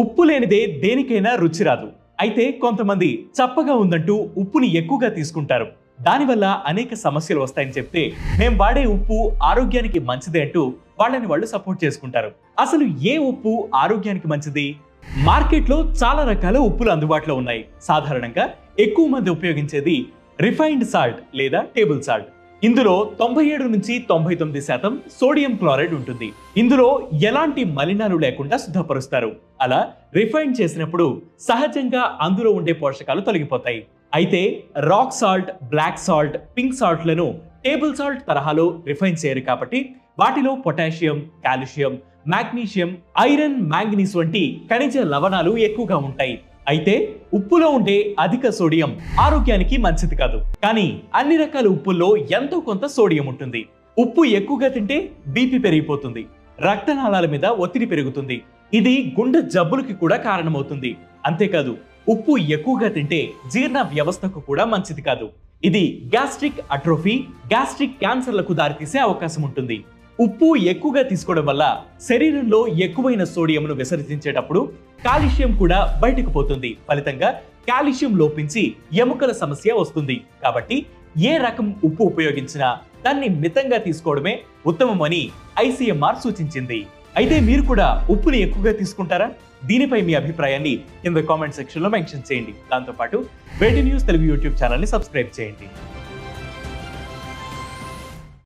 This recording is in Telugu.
ఉప్పు లేనిదే దేనికైనా రుచి రాదు. అయితే కొంతమంది చప్పగా ఉందంటూ ఉప్పుని ఎక్కువగా తీసుకుంటారు. దానివల్ల అనేక సమస్యలు వస్తాయని చెప్తే మేం వాడే ఉప్పు ఆరోగ్యానికి మంచిదే అంటూ వాళ్ళని వాళ్ళు సపోర్ట్ చేసుకుంటారు. అసలు ఏ ఉప్పు ఆరోగ్యానికి మంచిది? మార్కెట్లో చాలా రకాల ఉప్పులు అందుబాటులో ఉన్నాయి. సాధారణంగా ఎక్కువ మంది ఉపయోగించేది రిఫైన్డ్ సాల్ట్ లేదా టేబుల్ సాల్ట్. ఇందులో 97 నుంచి 99% సోడియం క్లోరైడ్ ఉంటుంది. ఇందులో ఎలాంటి మలినాలు లేకుండా శుద్ధపరుస్తారు. అలా రిఫైన్ చేసినప్పుడు సహజంగా అందులో ఉండే పోషకాలు తొలగిపోతాయి. అయితే rock salt, black salt, pink సాల్ట్లను టేబుల్ సాల్ట్ తరహాలో రిఫైన్ చేయరు కాబట్టి వాటిలో potassium, calcium, magnesium, iron, manganese వంటి ఖనిజ లవణాలు ఎక్కువగా ఉంటాయి. అయితే ఉప్పులో ఉండే అధిక సోడియం ఆరోగ్యానికి మంచిది కాదు. కానీ అన్ని రకాల ఉప్పుల్లో ఎంతో కొంత సోడియం ఉంటుంది. ఉప్పు ఎక్కువగా తింటే బీపీ పెరిగిపోతుంది, రక్తనాళాల మీద ఒత్తిడి పెరుగుతుంది. ఇది గుండె జబ్బులకి కూడా కారణమవుతుంది. అంతేకాదు ఉప్పు ఎక్కువగా తింటే జీర్ణ వ్యవస్థకు కూడా మంచిది కాదు. ఇది గ్యాస్ట్రిక్ అట్రోఫీ, గ్యాస్ట్రిక్ క్యాన్సర్లకు దారితీసే అవకాశం ఉంటుంది. ఉప్పు ఎక్కువగా తీసుకోవడం వల్ల శరీరంలో ఎక్కువైన సోడియంను విసర్జించేటప్పుడు కాల్షియం కూడా బయటకు పోతుంది. ఫలితంగా కాల్షియం లోపించి ఎముకల సమస్య వస్తుంది. కాబట్టి ఏ రకం ఉప్పు ఉపయోగించినా దాన్ని మితంగా తీసుకోవడమే ఉత్తమమని ICMR సూచించింది. అయితే మీరు కూడా ఉప్పుని ఎక్కువగా తీసుకుంటారా? దీనిపై మీ అభిప్రాయాన్ని కింద కామెంట్ సెక్షన్ లో మెన్షన్ చేయండి. దాంతోపాటు వేటి న్యూస్ తెలుగు యూట్యూబ్ ఛానల్ ని సబ్స్క్రైబ్ చేయండి.